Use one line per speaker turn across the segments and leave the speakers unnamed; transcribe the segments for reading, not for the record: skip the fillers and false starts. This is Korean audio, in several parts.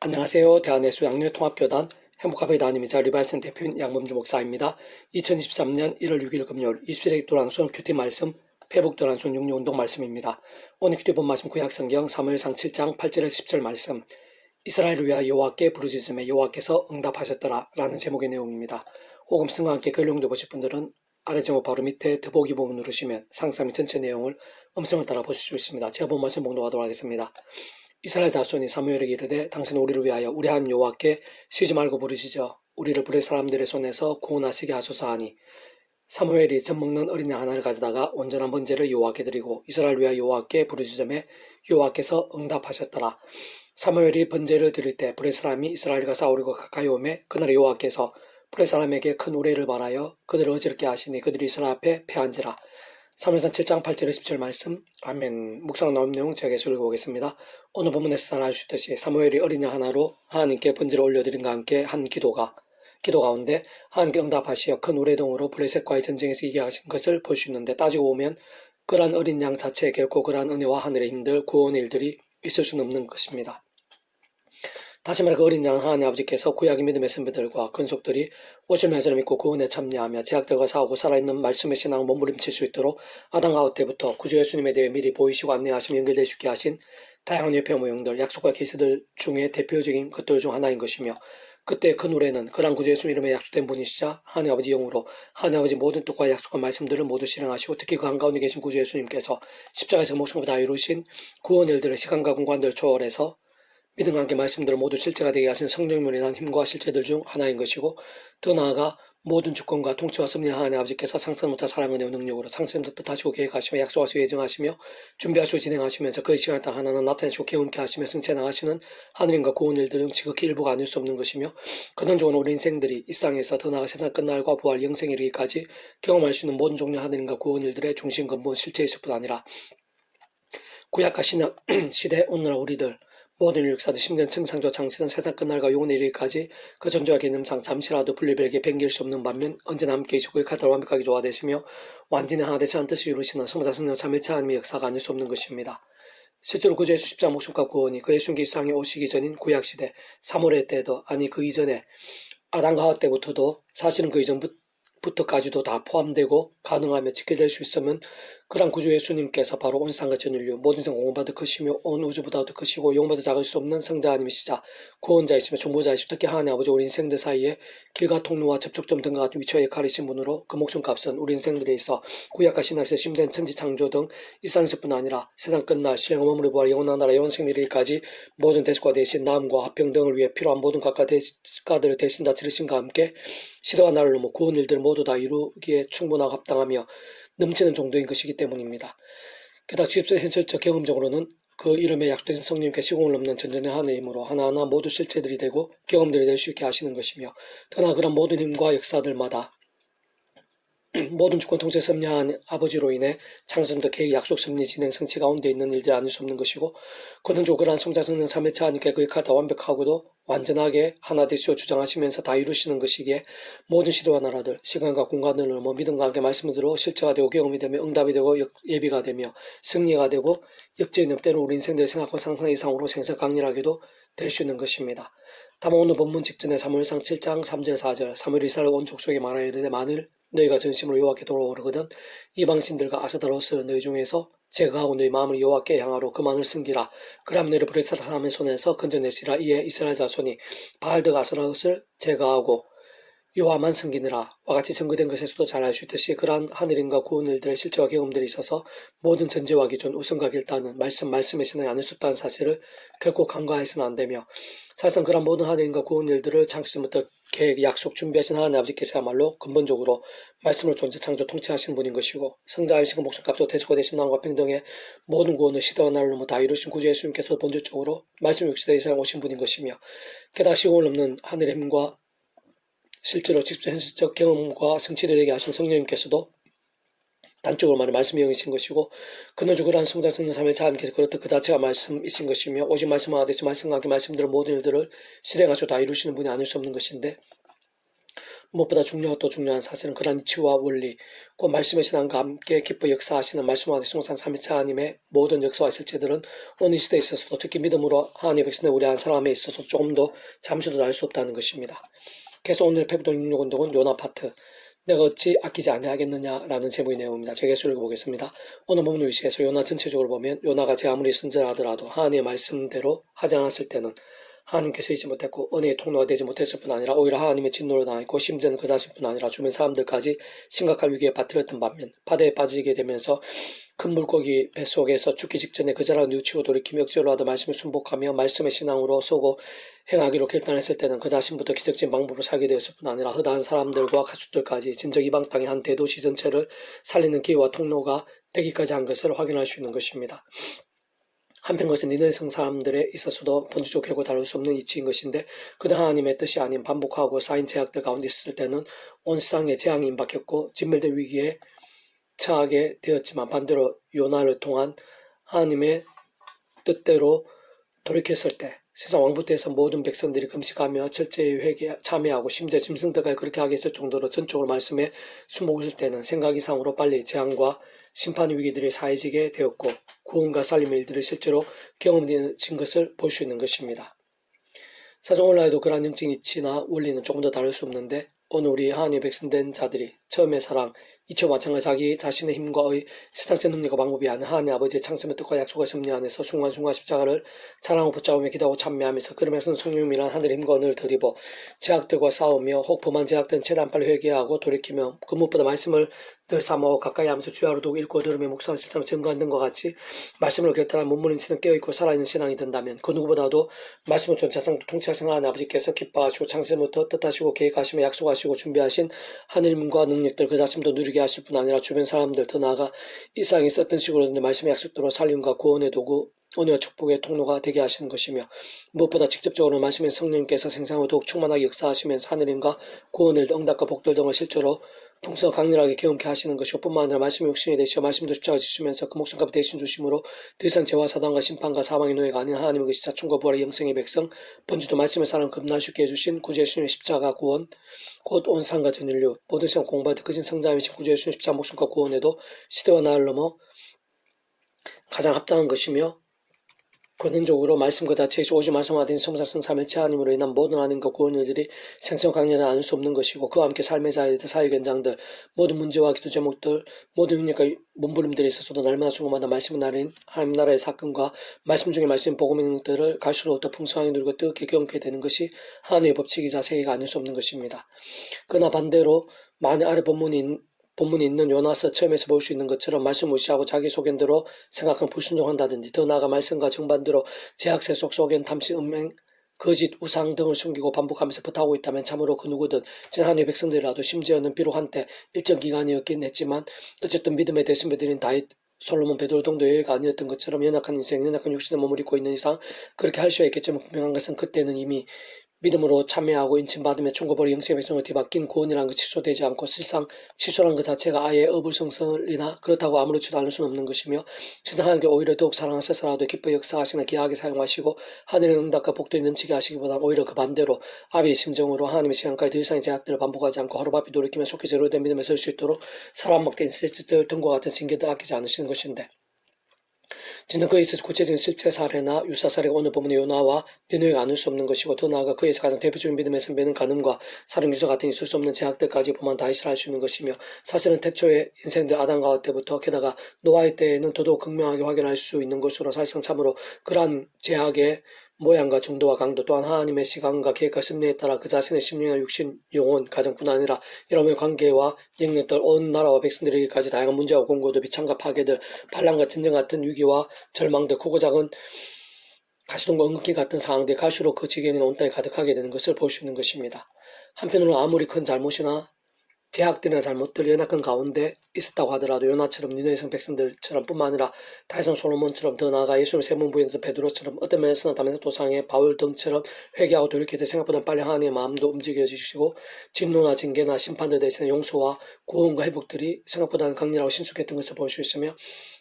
안녕하세요. 대한예수 양녀통합교단 행복하게 담임이자 리발센 대표인 양범주 목사입니다. 2023년 1월 6일 금요일 20세기 도랑순 큐티 말씀 회복 도랑순 육류운동 말씀입니다. 오늘 큐티 본 말씀 구약성경 사무엘상 7장 8절에서 10절 말씀. 이스라엘을 위하여 여호와께 부르짖음에 여호와께서 응답하셨더라 라는 제목의 내용입니다. 혹은 승과 함께 근룡도 보실 분들은 아래 제목 바로 밑에 더보기 부분 누르시면 상상 및 전체 내용을 음성을 따라 보실 수 있습니다. 제가 본 말씀 봉독하도록 하겠습니다. 이스라엘 자손이 사무엘에게 이르되 당신은 우리를 위하여 우리 하나님 여호와께 쉬지 말고 부르시죠. 우리를 블레 사람들의 손에서 구원하시게 하소서 하니 사무엘이 젖 먹는 어린 양 하나를 가져다가 온전한 번제를 여호와께 드리고 이스라엘 위하여 여호와께 부르짖음에 여호와께서 응답하셨더라. 사무엘이 번제를 드릴 때 블레 사람이 이스라엘과 싸우려고 가까이 오매 그날에 여호와께서 블레 사람에게 큰 우레를 말하여 그들을 어지럽게 하시니 그들이 이스라엘 앞에 패한지라. 사무엘상 7장 8절에 10절 말씀. 아멘. 묵상 나온 내용 제가 계속 읽어보겠습니다. 오늘 본문에서 잘 아시듯이 사무엘이 어린 양 하나로 하나님께 번제를 올려드린과 함께 한 기도 가운데 하나님께 응답하시어 큰 우레동으로 블레셋과의 전쟁에서 이겨하신 것을 볼 수 있는데, 따지고 보면 그러한 어린 양 자체에 결코 그러한 은혜와 하늘의 힘들 구원의 일들이 있을 수는 없는 것입니다. 다시 말해 그 어린 양 하나님 아버지께서 구약의 믿음의 선배들과 근속들이 오실 메시지를 믿고 구원에 참여하며 제약들과 싸우고 살아있는 말씀의 신앙을 몸부림칠 수 있도록 아담 하와 때부터 구주 예수님에 대해 미리 보이시고 안내하시며 연결될 수 있게 하신 다양한 예표 모형들, 약속과 계시들 중에 대표적인 것들 중 하나인 것이며, 그때 큰 우레는 그런 구주 예수 이름에 약속된 분이시자 하나님 아버지 영으로 하나님 아버지 모든 뜻과 약속과 말씀들을 모두 실행하시고, 특히 그 한가운데 계신 구주 예수님께서 십자가에서 목숨을 다 이루신 구원 일들을 시간과 공간들을 초월해서 믿음과 함께 말씀들을 모두 실제가 되게 하신 성령님으로 인한 힘과 실체들 중 하나인 것이고, 더 나아가 모든 주권과 통치와 섭리한 하나님 아버지께서 상상 못한 사랑과 능력으로 상생도 뜻하시고 계획하시며 약속하시고 예정하시며 준비하시고 진행하시면서 그 시간을 딱 하나는 나타내시고 개운케 하시며 승체 나가시는 하늘인과 구원 일들은 지극히 일부가 아닐 수 없는 것이며, 근원적으로 우리 인생들이 이 땅에서 더 나아가 세상 끝날과 부활 영생에 이르기까지 경험할 수 있는 모든 종류 하늘인과 구원 일들의 중심 근본 실체이실 뿐 아니라 구약과 신약 시대 오늘날 우리들 모든 역사들 심지어 천상조 창세는 세상 끝날과 영원에 이르기까지 그 존재와 개념상 잠시라도 분리별게 변기일 수 없는 반면 언제나 함께 계시고 그 카드를 완벽하게 조화되시며 완전히 하나 되시는 뜻을 이루시는 성자 성령 참일체 하나님의 역사가 아닐 수 없는 것입니다. 실제로 구주 예수 십자가 목숨과 구원이 그의 순기 이 세상에 오시기 전인 구약시대 사무엘 때도, 아니 그 이전에 아담과 하와 때부터도, 사실은 그 이전부터까지도 다 포함되고 가능하며 지켜질 수 있으면 그런 구주 예수님께서 바로 온 세상과 전 인류 모든 생 공원보다 크시며 온 우주보다 더 크시고 영보다 작을 수 없는 성자 하나님이시자 구원자이시며 중보자이시며 특히 하나님 아버지 우리 인생들 사이에 길과 통로와 접촉점 등과 같은 위치와 역할이신 분으로 그 목숨값은 우리 인생들에 있어 구약과 신약에서 심된 천지창조 등 이 세상에서뿐 아니라 세상 끝날 시행을 머무르 부활 영원한 나라 영원생 미래까지 모든 대속과 대신 나음과 화평등을 위해 필요한 모든 각각 대가들을 대신 다 치르심과 함께 시대와 나를 넘어 구원 일들을 모두 다 이루기에 충분하고 합당하며 넘치는 정도인 것이기 때문입니다. 게다가 주입서 현실적 경험적으로는 그 이름에 약속된 성령님께 시공을 넘는 전전의 하나의 힘으로 하나하나 모두 실체들이 되고 경험들이 될 수 있게 하시는 것이며, 더나 그런 모든 힘과 역사들마다 모든 주권 통제 섭리한 아버지로 인해 창조부터 계획 약속 섭리 진행 성취 가운데 있는 일들이 아닐 수 없는 것이고, 그는 그러한 성자 성령 참여체 하니까 그 역할 다 완벽하고도 완전하게 하나 되시오 주장하시면서 다 이루시는 것이기에 모든 시대와 나라들 시간과 공간을 넘어 믿음과 함께 말씀을 들어 실체가 되고 경험이 되며 응답이 되고 예비가 되며 승리가 되고 역제는 때로 우리 인생들의 생각과 상상 이상으로 생생 강렬하게도 될 수 있는 것입니다. 다만 오늘 본문 직전에 사무엘상 7장 3절 4절 사무엘이 이스라엘 온 족속에 말하여 이르되 만일 너희가 전심으로 여호와께 돌아오거든 이방신들과 아스타로스 너희 중에서 제거하고 너희 마음을 여호와께 향하로 그만을 숨기라. 그러면 너희를 블레셋 사람의 손에서 건져내시라. 이에 이스라엘 자손이 바알드 아스타롯을 제거하고 여호와만 섬기느라. 와 같이 증거된 것에서도 잘 알 수 있듯이 그러한 하늘인과 구원 일들의 실제와 경험들이 있어서 모든 전제와 기존 우선과 결단은 말씀의 신앙이 아닐 수 없다는 사실을 결코 간과해서는 안 되며, 사실상 그러한 모든 하늘인과 구원 일들을 창시부터 계획, 약속, 준비하신 하나님 아버지께서야말로 근본적으로 말씀으로 존재, 창조, 통치하시는 분인 것이고, 성자이시고 목숨값으로 대속화 되신 나음과 평등의 모든 구원을 시대와 나를 넘어 다 이루신 구주 예수님께서 본질적으로 말씀 6시대 이상 오신 분인 것이며, 게다가 시공을 넘는 하늘의 힘과 실제로 직접 현실적 경험과 성취되게 하신 성령님께서도 단적으로 말해 말씀이 영이신 것이고, 그는 죽으라는 성자 성령 삼의 자님께서 그렇듯 그 자체가 말씀이신 것이며, 오직 말씀과 같이 말씀과 함께 말씀들을 모든 일들을 실행하시고 다 이루시는 분이 아닐 수 없는 것인데, 무엇보다 중요하고 또 중요한 사실은 그러한 이치와 원리, 곧 말씀의 신앙과 함께 기뻐 역사하시는 말씀과 성산 삼위체 하나님의 모든 역사와 실체들은 오늘 시대에 있어서도 특히 믿음으로 하나님의 백성들 우리 한 사람에 있어서 조금 더 잠시도 알 수 없다는 것입니다. 그래서 오늘 페북동 66운동은 요나 파트, 내가 어찌 아끼지 아니하겠느냐라는 제목의 내용입니다. 제가 읽어보겠습니다. 오늘 본문 위시에서 요나 전체적으로 보면 요나가 제 아무리 순전하더라도 하나님의 말씀대로 하지 않았을 때는 하나님께서 있지 못했고 은혜의 통로가 되지 못했을 뿐 아니라 오히려 하나님의 진노를 당했고 심지어는 그 자신뿐 아니라 주변 사람들까지 심각한 위기에 빠뜨렸던 반면 바다에 빠지게 되면서 큰 물고기 뱃속에서 죽기 직전에 그자를 뉘우치고 돌이키며 억지로 하던 말씀을 순복하며 말씀의 신앙으로 쏘고 행하기로 결단했을 때는 그 자신부터 기적적인 방법으로 살게 되었을 뿐 아니라 허다한 사람들과 가축들까지 진정 이방 땅의 한 대도시 전체를 살리는 기회와 통로가 되기까지 한 것을 확인할 수 있는 것입니다. 한편 것은 니느웨성 사람들에 있어서도 본질적 결과 다룰 수 없는 이치인 것인데 그들 하나님의 뜻이 아닌 반복하고 쌓인 제약들 가운데 있을 때는 온 세상에 재앙이 임박했고 진멸될 위기에 처하게 되었지만 반대로 요나를 통한 하나님의 뜻대로 돌이켰을 때 세상 왕부터해서 모든 백성들이 금식하며 철저히 회개에 참여하고 심지어 짐승들까지 그렇게 하게 했을 정도로 전적으로 말씀에 수목을 때는 생각 이상으로 빨리 재앙과 심판의 위기들이 사해지게 되었고 구원과 살림의 일들이 실제로 경험되어진 것을 볼 수 있는 것입니다. 사정 온라인도 그러한 영적 이치나 원리는 조금 더 다를 수 없는데 오늘 우리 하나님의 백성된 자들이 처음의 사랑, 이처 마찬가지 자기 자신의 힘과의 세상적 능력과 방법이 아닌 하나님 아버지의 창조의 뜻과 약속과 섭리 안에서 순간순간 십자가를 자랑하고 붙잡으며 기도하고 참여하면서 그러면서 성령님이란 하늘의 힘과 은혜를 드리고 제약들과 싸우며 혹 범한 제약들은 최대한 빨리 회개하고 돌이키며 그 무엇보다 말씀을 늘 삼아오고 가까이 하면서 주야로 두고 읽고 들으며 묵상하는 실상을 증거하는 등과 같이 말씀을 결단한 문무는 신은 깨어있고 살아있는 신앙이 된다면 그 누구보다도 말씀을 전체상 통치하신 하나님 아버지께서 기뻐하시고 창세부터 뜻하시고 계획하시며 약속하시고 준비하신 하늘님과 능력들 그 자신도 누리게 하실 뿐 아니라 주변 사람들 더 나아가 이 세상에 있었던 식으로는 말씀의 약속대로 살림과 구원의 도구 은혜와 축복의 통로가 되게 하시는 것이며 무엇보다 직접적으로 말씀의 성령님께서 생생하고 더욱 충만하게 역사하시면서 하늘님과 구원을 응답과 복들 등을 실제로 풍성 강렬하게 경험케 하시는 것이고 뿐만 아니라 말씀의 육신이 되시어 말씀도 십자가 지시면서 그 목숨값을 대신 주심으로 더 이상 죄와 사단과 심판과 사망의 노예가 아닌 하나님의 것이 자충과 부활의 영생의 백성 번주도 말씀의 사랑 겁날 수 있게 해주신 구주 예수님의 십자가 구원 곧 온 상과 전 인류 모든 시간 공부할 때 크신 성자이신 구주 예수님의 십자가 목숨과 구원에도 시대와 나를 넘어 가장 합당한 것이며 근원적으로 말씀 그 자체이시 오직 말씀하신 성사성 삼일체 하나님으로 인한 모든 하나님과 구원들이 생성 강렬을 안을 수 없는 것이고 그와 함께 삶의 자유들 사회 현장들 모든 문제와 기도 제목들 모든 능력과 몸부림들이 있어서도 날마다 중간마다 말씀의 나라인 하나님 나라의 사건과 말씀 중에 말씀 복음의 능력들을 갈수록 더 풍성하게 누리고 뜨겁게 경험하게 되는 것이 하나님의 법칙이자 세계가 아닐 수 없는 것입니다. 그러나 반대로 만약 아래 본문이 있는 요나서 처음에서 볼 수 있는 것처럼 말씀 무시하고 자기 소견대로 생각하면 불순종한다든지 더 나아가 말씀과 정반대로 제약세 속 소견, 탐심, 음행, 거짓, 우상 등을 숨기고 반복하면서 부탁하고 있다면 참으로 그 누구든 진 하나님의 백성들이라도 심지어는 비록 한때 일정 기간이었긴 했지만 어쨌든 믿음의 대신배들인 다윗, 솔로몬, 베드로 등도 여유가 아니었던 것처럼 연약한 인생, 연약한 육신의 몸을 입고 있는 이상 그렇게 할 수야 있겠지만 분명한 것은 그때는 이미 믿음으로 참여하고 인침받으며 충고벌이 영생의 백성을 뒤바뀐 구원이라는 것 취소되지 않고 실상 취소라는 것 자체가 아예 어불성설이나 그렇다고 아무렇지도 않을 수는 없는 것이며 세상 하나님께 오히려 더욱 사랑하셔서라도 기뻐 역사하시나 기하게 사용하시고 하늘의 응답과 복들이 넘치게 하시기보다 오히려 그 반대로 아비의 심정으로 하나님의 시간까지 더 이상의 제약들을 반복하지 않고 하루바삐 돌이키며 속히 제대로 된 믿음에 설 수 있도록 사람 막된 스트레스들 등과 같은 징계들 아끼지 않으시는 것인데 진짜 그에 있어서 구체적인 실제 사례나 유사 사례가 오늘 본문의 요나와 니느웨가 아닐 수 없는 것이고 더 나아가 그에서 가장 대표적인 믿음의 선배는 간음과 살인 유서 같은 있을 수 없는 제약들까지 보면 다윗을 알 수 있는 것이며 사실은 태초의 인생들 아담과 하와 때부터 게다가 노아의 때에는 더더욱 극명하게 확인할 수 있는 것으로 사실상 참으로 그러한 제약의 모양과 정도와 강도 또한 하나님의 시간과 계획과 섭리에 따라 그 자신의 심령과 육신, 영혼, 가정뿐 아니라 여러분의 관계와 영역들, 온 나라와 백성들에게까지 다양한 문제와 공고도 비참과 파괴들, 반란과 전쟁 같은 위기와 절망들, 크고 작은 가시동과 응급기 같은 상황들이 갈수록 그 지경이 온 땅에 가득하게 되는 것을 볼 수 있는 것입니다. 한편으로는 아무리 큰 잘못이나 제약들이나 잘못들 연약한 가운데 있었다고 하더라도 요나처럼 니느웨성 백성들처럼 뿐만 아니라 다윗왕 솔로몬처럼 더 나아가 예수님을 세 번 부인했던 베드로처럼 어떤 면에서는 다메섹 도상의 바울 등처럼 회개하고 돌이킬 때 생각보다 빨리 하나님의 마음도 움직여지시고 진노나 징계나 심판들 대신에 용서와 구원과 회복들이 생각보다는 강렬하고 신속했던 것을 볼 수 있으며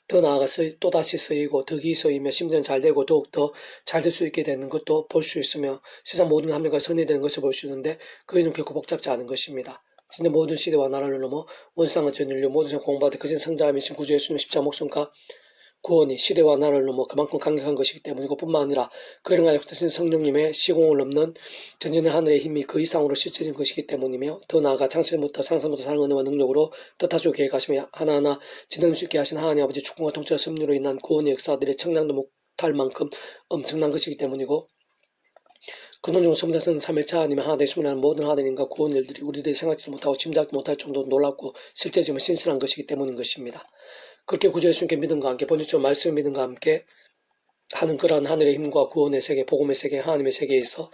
더 나아가 또다시 쓰이고 덕이 쓰이며 심지어는 잘 되고 더욱더 잘 될 수 있게 되는 것도 볼 수 있으며 세상 모든 한명과 선이 되는 것을 볼 수 있는데 그 이유는 결코 복잡지 않은 것입니다. 진짜 모든 시대와 나라를 넘어 원상은 전 인류 모든 생 공부하듯 그신 성자이신 구주 예수님 십자가 목숨과 구원이 시대와 나라를 넘어 그만큼 강력한 것이기 때문이고 뿐만 아니라 그를 가지신 성령님의 시공을 넘는 전전의 하늘의 힘이 그 이상으로 실체적인 것이기 때문이며 더 나아가 창세부터 상상부터 사랑 은혜와 능력으로 뜻하시고 계획하시며 하나하나 진행 수 있게 하신 하나님 아버지 축복과 통치와 섭리로 인한 구원의 역사들의 청량도 못할 만큼 엄청난 것이기 때문이고 근원적으로 성자는 3일차 아니면 하나 되심을 하는 모든 하나님과 구원 일들이 우리들이 생각지도 못하고 짐작도 못할 정도로 놀랍고 실제지만 신실한 것이기 때문인 것입니다. 그렇게 구주 예수님께 믿음과 함께 본질적으로 말씀의 믿음과 함께 하는 그러한 하늘의 힘과 구원의 세계, 복음의 세계, 하나님의 세계에 있어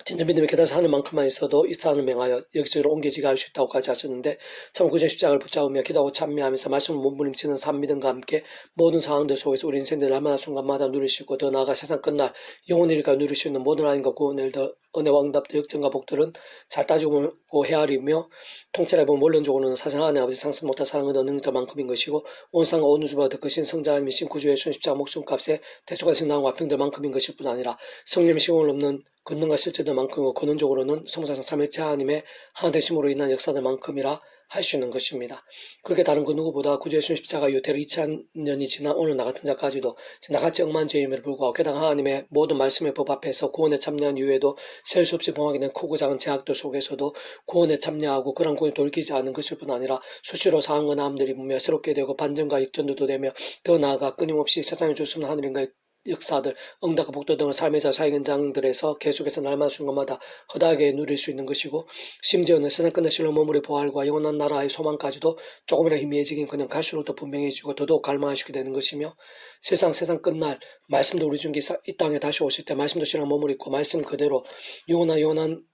진짜 믿음의 계단에서 하는 만큼만 있어도 이 산을 명하여 여기저기로 옮겨지게 할 수 있다고까지 하셨는데 참 구주의 십자가를 붙잡으며 기도하고 참여하면서 말씀을 몸부림치는 삶 믿음과 함께 모든 상황들 속에서 우리 인생들 날마다 순간마다 누릴 수 있고 더 나아가 세상 끝날 영원의 일과 누릴 수 있는 모든 하나님과 구원의 더 은혜와 응답들 역전과 복들은 잘 따지고 헤아리며 통찰해보면 원론적으로는 사실 하나님 아버지 상상 못할 사랑을 얻는 것만큼인 것이고 온 세상과 온 우주보다 더 크신 성자님이신 구주 예수님 십자가 목숨값에 대속하신 나와 평들만큼인 것일 뿐 아니라 성령의 시공을 넘는 권능과 실제들만큼이고 근원적으로는 성자상 3일째 하나님의 하나 되심으로 인한 역사들만큼이라 할 수 있는 것입니다. 그렇게 다른 그 누구보다 구주 예수님 십자가 이후 대략 2000년이 지난 오늘 나 같은 자까지도 나같이 억만 죄임에도 불구하고 게다가 하나님의 모든 말씀의 법 앞에서 구원에 참여한 이후에도 셀 수 없이 범하게 된 크고 작은 제약들 속에서도 구원에 참여하고 그런 구원에 돌이키지 않은 것일 뿐 아니라 수시로 상황과 남들이 보며 새롭게 되고 반전과 역전도 되며 더 나아가 끊임없이 세상에 줄 수 없는 하늘인가의 역사들, 응답과 복도 등을 삶의 사사의 현장들에서 계속해서 날마다 순간마다 허다하게 누릴 수 있는 것이고 심지어는 세상 끝날 실로 머무리 부활과 영원한 나라의 소망까지도 조금이라도 희미해지긴커녕 갈수록 더 분명해지고 더더욱 갈망하시게 되는 것이며 세상 끝날 말씀도 우리 중에 이 땅에 다시 오실 때 말씀도 실로 머무리고 말씀 그대로 영원한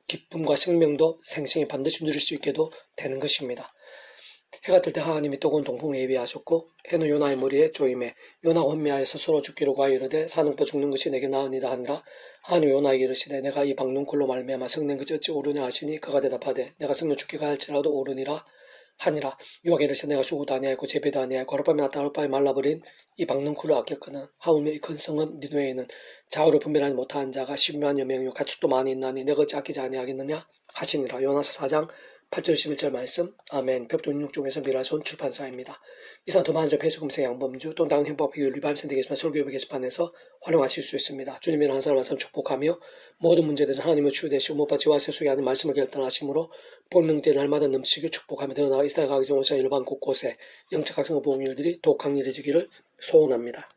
기쁨과 생명도 생생히 반드시 누릴 수 있게도 되는 것입니다. 해가 뜰 때 하나님이 뜨거운 동풍에 예비하셨고 해는 요나의 머리에 조임해 요나가 혼미하여 스스로 죽기로 과하 이르되 사능포 죽는 것이 내게 나으니라 하니라. 하나님 요나에게 이르시되 내가 이 박능쿨로 말미암아 성낸 것이 어찌 오르냐 하시니 그가 대답하되 내가 성령 죽기가 할지라도 오르니라 하니라. 요나가 이르시되 내가 죽어도 아니하였고 재배도 아니하였고 하룻밤에 났다 하룻밤에 말라버린 이 박능쿨로 아꼈거늘 하물며 이 큰 성은 니느웨에는 좌우를 분별하지 못하는 자가 12만여 명이요 가축도 많이 있나니 내가 어찌 아끼지 아니하겠느냐 하시니라. 요나서 4장 8절 11절 말씀. 아멘. 벽도 66쪽에서 미라손 출판사입니다. 이상 더 많은 점 폐수금세 양범주 또는 다른 행복학교 리바임센터 게시판 설교협의 게시판에서 활용하실 수 있습니다. 주님이란 한 사람 한 사람 축복하며 모든 문제에 대해서 하나님을 추구되시고 못 받지와 세속에 하는 말씀을 결단하심으로 본명때 날마다 넘치게 축복하며 더 나아가 이스라엘 가기 전 오차 일반 곳곳에 영적 각성과 보험 일들이 더욱 강렬해지기를 소원합니다.